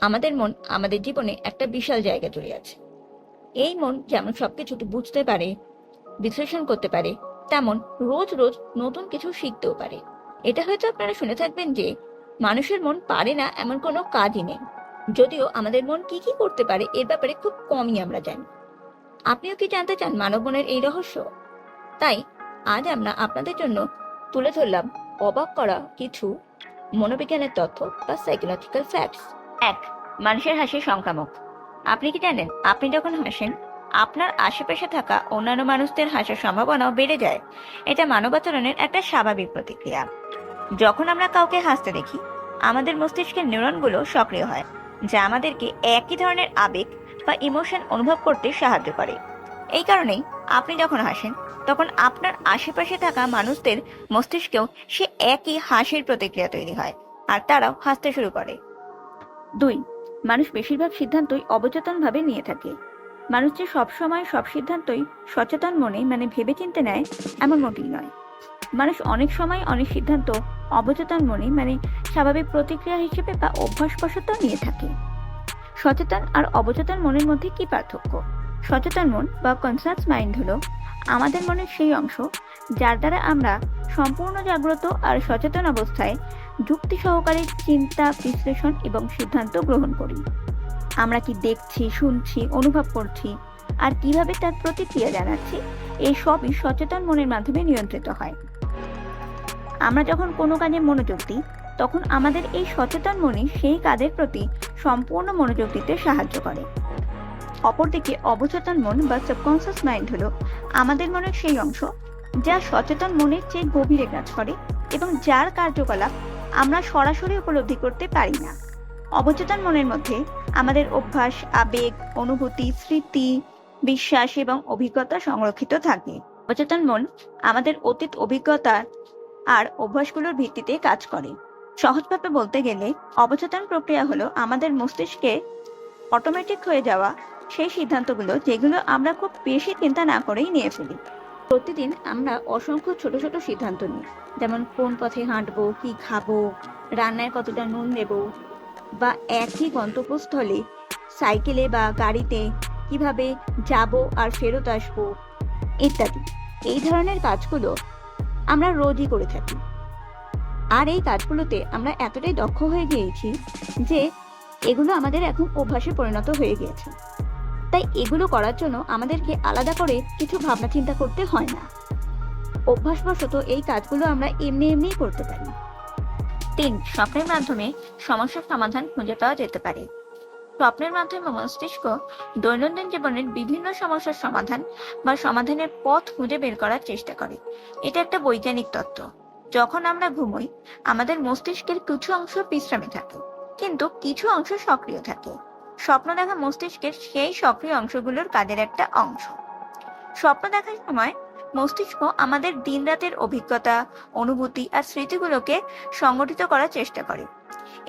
আমাদের মন আমাদের জীবনে একটা বিশাল জায়গা জুড়ে আছে। এই মন যেমন সবকিছুকে বুঝতে পারে, বিশ্লেষণ করতে পারে, তেমন রোজ রোজ নতুন কিছু শিখতেও পারে। এটা হয়তো আপনারা শুনে থাকবেন যে মানুষের মন পারে না এমন কোনো কাজই নেই, যদিও আমাদের মন কি কি করতে পারে এর ব্যাপারে খুব কমই আমরা জানি। আপনিও কি জানতে চান মানব মনের এই রহস্য? তাই আজ আমরা আপনাদের জন্য তুলে ধরলাম অবাক করা কিছু মনোবিজ্ঞানের তথ্য বা সাইকোলজিক্যাল ফ্যাক্টস। 1. মানুষের হাসি সংক্রামক। আপনি কি জানেন, আপনি যখন হাসেন আপনার আশেপাশে থাকা অন্যান্য মানুষদের হাসার সম্ভাবনাও বেড়ে যায়? এটা মানবাচরণের একটা স্বাভাবিক প্রতিক্রিয়া। যখন আমরা কাউকে হাসতে দেখি আমাদের মস্তিষ্কের নিউরনগুলো সক্রিয় হয়, যা আমাদেরকে একই ধরনের আবেগ বা ইমোশন অনুভব করতে সাহায্য করে। এই কারণেই আপনি যখন হাসেন তখন আপনার আশেপাশে থাকা মানুষদের মস্তিষ্কেও সে একই হাসির প্রতিক্রিয়া তৈরি হয় আর তারাও হাসতে শুরু করে। 2. মানুষ বেশিরভাগ সিদ্ধান্তই অবচেতনভাবে নিয়ে থাকে। মানুষ যে সবসময় সব সিদ্ধান্তই সচেতন মনে ভেবেচিন্তে নেয় এমন মোটেই নয়। মানুষ অনেক সময় অনেক সিদ্ধান্ত অবচেতন মনে স্বাভাবিক প্রতিক্রিয়া হিসেবে বা অভ্যাসবশত নিয়ে থাকে। সচেতন আর অবচেতন মনের মধ্যে কি পার্থক্য? সচেতন মন বা কনসাস মাইন্ড হলো আমাদের মনের সেই অংশ যার দ্বারা আমরা সম্পূর্ণ জাগ্রত আর সচেতন অবস্থায় যুক্তি সহকারে চিন্তা, বিশ্লেষণ এবং সিদ্ধান্ত গ্রহণ করি। আমরা কি দেখছি, শুনছি, অনুভব করছি আর কিভাবে তার প্রতিক্রিয়া জানাচ্ছি, এই সবই সচেতন মনের মাধ্যমে নিয়ন্ত্রিত হয়। আমরা যখন কোনো কাজে মনোযোগ দিই তখন আমাদের এই সচেতন মনই সেই কাজের প্রতি সম্পূর্ণ মনোযোগ দিতে সাহায্য করে। অপরদিকে অবচেতন মন বা সাবকনসিয়াস মাইন্ড হলো আমাদের মনের সেই অংশ যা সচেতন মনের চেয়ে গভীরে কাজ করে এবং যার কার্যকলাপ আমরা সরাসরি উপলব্ধি করতে পারি না। অবচেতন মনের মধ্যে আমাদের অভ্যাস, আবেগ, অনুভূতি, স্মৃতি, বিশ্বাস এবং অভিজ্ঞতা সংরক্ষিত থাকে। অবচেতন মন আমাদের অতীত অভিজ্ঞতা আর অভ্যাসগুলোর ভিত্তিতে কাজ করে। সহজভাবে বলতে গেলে অবচেতন প্রক্রিয়া হলো আমাদের মস্তিষ্কে অটোমেটিক হয়ে যাওয়া সেই সিদ্ধান্তগুলো যেগুলো আমরা খুব বেশি চিন্তা না করেই নিয়ে ফেলি। প্রতিদিন আমরা অসংখ্য ছোট ছোট সিদ্ধান্ত নিই, যেমন কোন পথে হাঁটবো, কি খাবো, রান্নায় কতটা নুন দেব, বা একই গন্তব্যস্থলে সাইকেলে বা গাড়িতে কিভাবে যাব আর ফেরত আসবো ইত্যাদি। এই ধরনের কাজগুলো আমরা রোজই করে থাকি, আর এই কাজগুলোতে আমরা এতটাই দক্ষ হয়ে গিয়েছি যে এগুলো আমাদের এখন অভ্যাসে পরিণত হয়ে গিয়েছে। তাই এগুলো করার জন্য আমাদেরকে আলাদা করে কিছু ভাবনা চিন্তা করতে হয় না। অভ্যাসবশত এই কাজগুলো আমরা এমনিই করতে পারি। 3. স্বপ্নের মাধ্যমে সমস্যার সমাধান খুঁজে পাওয়া যেতে পারে। স্বপ্নের মাধ্যমে মস্তিষ্ক দৈনন্দিন জীবনের বিভিন্ন সমস্যার সমাধান বা সমাধানের পথ খুঁজে বের করার চেষ্টা করে। এটা একটা বৈজ্ঞানিক তত্ত্ব। যখন আমরা ঘুমোই আমাদের মস্তিষ্কের কিছু অংশ বিশ্রামে থাকে, কিন্তু কিছু অংশ সক্রিয় থাকে। স্বপ্ন দেখা মস্তিষ্কের সেই সক্রিয় অংশগুলোর কাজের একটা অংশ। স্বপ্ন দেখার সময় মস্তিষ্ক আমাদের দিনরাতের অভিজ্ঞতা, অনুভূতি আর স্মৃতিগুলোকে সংগঠিত করার চেষ্টা করে।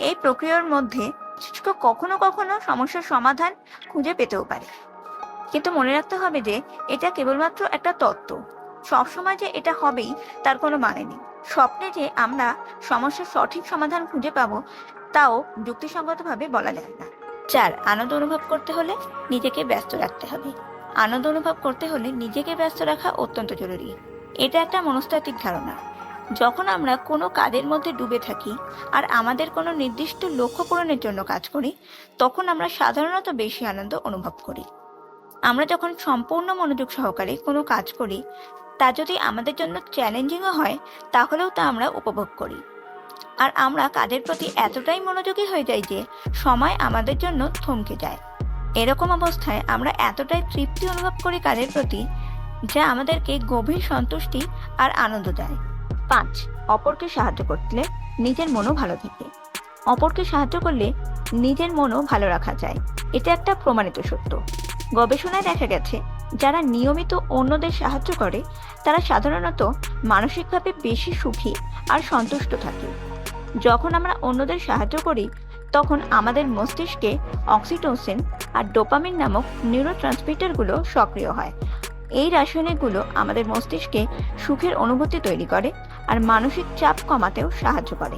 এই প্রক্রিয়ার মধ্যে মস্তিষ্ক কখনো কখনো সমস্যার সমাধান খুঁজে পেতেও পারে, কিন্তু মনে রাখতে হবে যে এটা কেবলমাত্র একটা তত্ত্ব। সবসময় যে এটা হবেই তার কোনো মানে নেই। স্বপ্নে যে আমরা সমস্যার সঠিক সমাধান খুঁজে পাবো তাও যুক্তিসঙ্গতভাবে বলা যায় না। 4. আনন্দ অনুভব করতে হলে নিজেকে ব্যস্ত রাখতে হবে। আনন্দ অনুভব করতে হলে নিজেকে ব্যস্ত রাখা অত্যন্ত জরুরি। এটা একটা মনস্তাত্ত্বিক ধারণা। যখন আমরা কোনো কাজের মধ্যে ডুবে থাকি আর আমাদের কোনো নির্দিষ্ট লক্ষ্য পূরণের জন্য কাজ করি তখন আমরা সাধারণত বেশি আনন্দ অনুভব করি। আমরা যখন সম্পূর্ণ মনোযোগ সহকারে কোনো কাজ করি তা যদি আমাদের জন্য চ্যালেঞ্জিংও হয় তাহলেও তা আমরা উপভোগ করি। আর আমরা কাজের প্রতি এতটাই মনোযোগী হয়ে যাই যে সময় আমাদের জন্য থমকে যায়। এরকম অবস্থায় আমরা এতটাই তৃপ্তি অনুভব করি কাজের প্রতি যা আমাদেরকে গভীর সন্তুষ্টি আর আনন্দ দেয়। 5. অপরকে সাহায্য করলে নিজের মনও ভালো থাকে। অপরকে সাহায্য করলে নিজের মনও ভালো রাখা যায়। এটা একটা প্রমাণিত সত্য। গবেষণায় দেখা গেছে যারা নিয়মিত অন্যদের সাহায্য করে তারা সাধারণত মানসিকভাবে বেশি সুখী আর সন্তুষ্ট থাকে। যখন আমরা অন্যদের সাহায্য করি তখন আমাদের মস্তিষ্কে অক্সিটোসিন আর ডোপামিন নামক নিউরোট্রান্সমিটারগুলো সক্রিয় হয়। এই রাসায়নিকগুলো আমাদের মস্তিষ্কে সুখের অনুভূতি তৈরি করে আর মানসিক চাপ কমাতেও সাহায্য করে।